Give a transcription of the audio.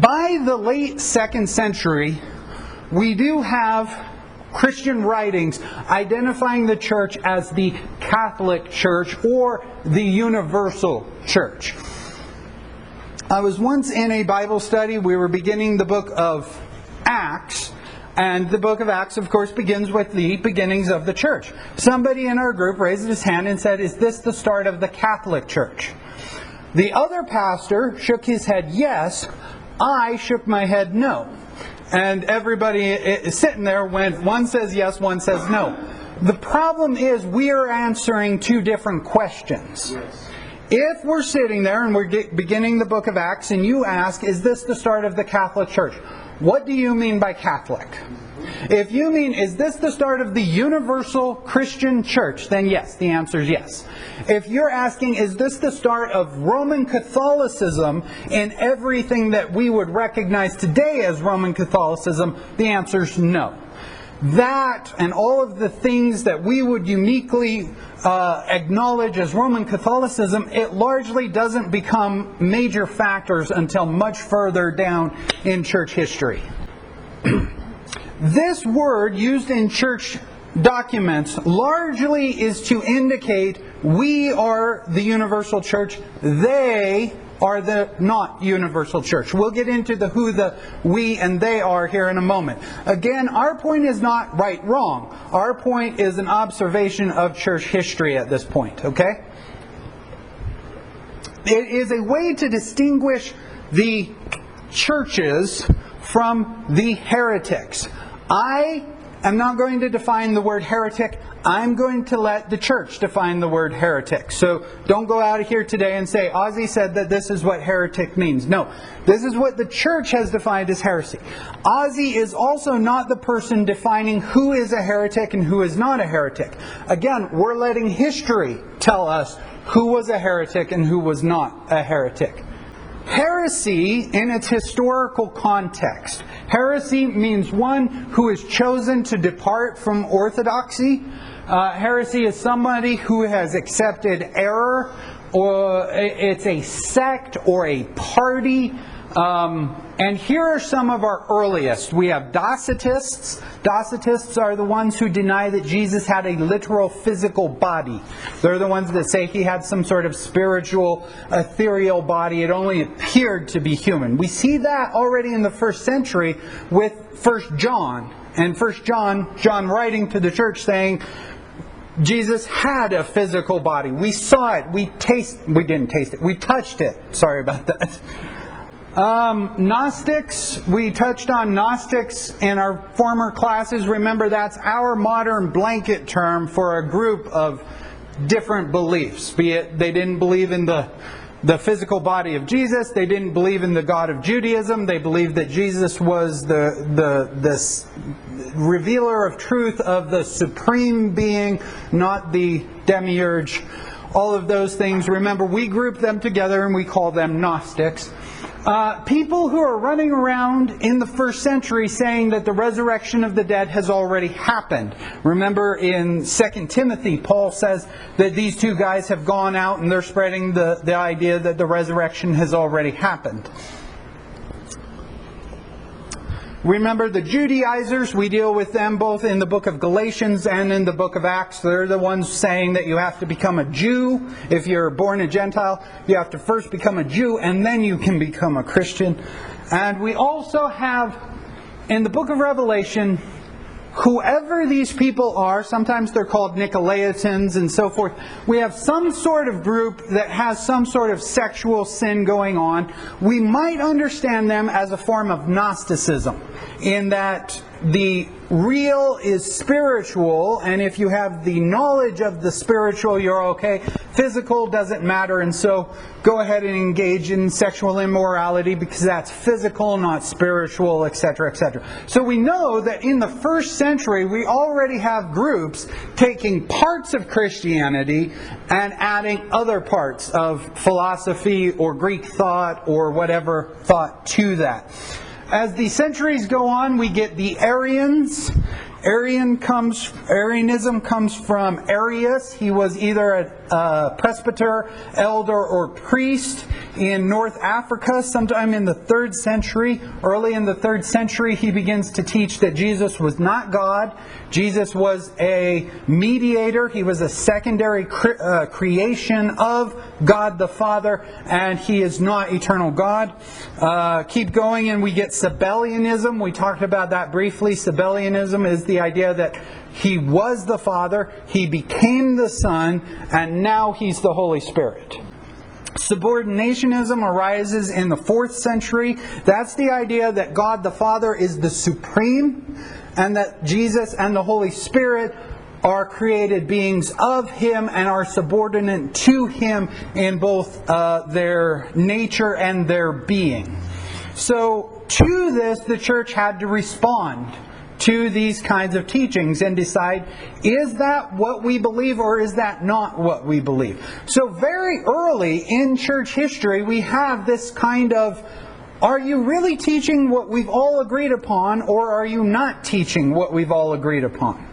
By the late 2nd century, we do have Christian writings identifying the church as the Catholic Church or the Universal Church. I was once in a Bible study. We were beginning the book of Acts, and the book of Acts, of course, begins with the beginnings of the church. Somebody in our group raised his hand and said, "Is this the start of the Catholic Church?" The other pastor shook his head yes. I shook my head no. And everybody sitting there went, one says yes, one says no. The problem is we are answering two different questions. Yes. If we're sitting there and we're beginning the book of Acts and you ask, is this the start of the Catholic Church? What do you mean by Catholic? If you mean, is this the start of the universal Christian church? Then yes, the answer is yes. If you're asking, is this the start of Roman Catholicism in everything that we would recognize today as Roman Catholicism? The answer is no. That and all of the things that we would uniquely acknowledge as Roman Catholicism, it largely doesn't become major factors until much further down in church history. This word used in church documents largely is to indicate we are the universal church, they are the not universal church. We'll get into the who, the we, and they are here in a moment. Again, our point is not right, wrong. Our point is an observation of church history at this point, okay? It is a way to distinguish the churches from the heretics. I am not going to define the word heretic. I'm going to let the church define the word heretic. So don't go out of here today and say, Ozzy said that this is what heretic means. No, this is what the church has defined as heresy. Ozzy is also not the person defining who is a heretic and who is not a heretic. Again, we're letting history tell us who was a heretic and who was not a heretic. Heresy in its historical context. Heresy means one who is chosen to depart from orthodoxy. Heresy is somebody who has accepted error, or it's a sect or a party. And here are some of our earliest. We have Docetists. Docetists are the ones who deny that Jesus had a literal physical body. They're the ones that say he had some sort of spiritual, ethereal body. It only appeared to be human. We see that already in the 1st century with 1 John. And 1 John writing to the church saying, Jesus had a physical body. We saw it. We didn't taste it. We touched it. Sorry about that. Gnostics, we touched on Gnostics in our former classes. Remember, that's our modern blanket term for a group of different beliefs. Be it they didn't believe in the physical body of Jesus, they didn't believe in the God of Judaism, they believed that Jesus was the revealer of truth of the supreme being, not the demiurge. All of those things, remember, we group them together and we call them Gnostics. People who are running around in the 1st century saying that the resurrection of the dead has already happened. Remember in 2 Timothy, Paul says that these two guys have gone out and they're spreading the idea that the resurrection has already happened. Remember the Judaizers, we deal with them both in the book of Galatians and in the book of Acts. They're the ones saying that you have to become a Jew. If you're born a Gentile, you have to first become a Jew and then you can become a Christian. And we also have, in the book of Revelation, whoever these people are, sometimes they're called Nicolaitans and so forth, we have some sort of group that has some sort of sexual sin going on. We might understand them as a form of Gnosticism, in that the real is spiritual, and if you have the knowledge of the spiritual, you're okay. Physical doesn't matter, and so go ahead and engage in sexual immorality because that's physical, not spiritual, etc., etc. So we know that in the 1st century, we already have groups taking parts of Christianity and adding other parts of philosophy or Greek thought or whatever thought to that. As the centuries go on, we get the Arians. Arianism comes from Arius. He was either a presbyter, elder, or priest. in North Africa, sometime in the 3rd century. Early in the 3rd century, he begins to teach that Jesus was not God. Jesus was a mediator. He was a secondary creation of God the Father, and He is not eternal God. Keep going, and we get Sabellianism. We talked about that briefly. Sabellianism is the idea that He was the Father, He became the Son, and now He's the Holy Spirit. Subordinationism arises in the 4th century. That's the idea that God the Father is the supreme, and that Jesus and the Holy Spirit are created beings of Him and are subordinate to Him in both their nature and their being. So to this, the church had to respond to these kinds of teachings and decide, is that what we believe or is that not what we believe? So very early in church history, we have this kind of, are you really teaching what we've all agreed upon, or are you not teaching what we've all agreed upon?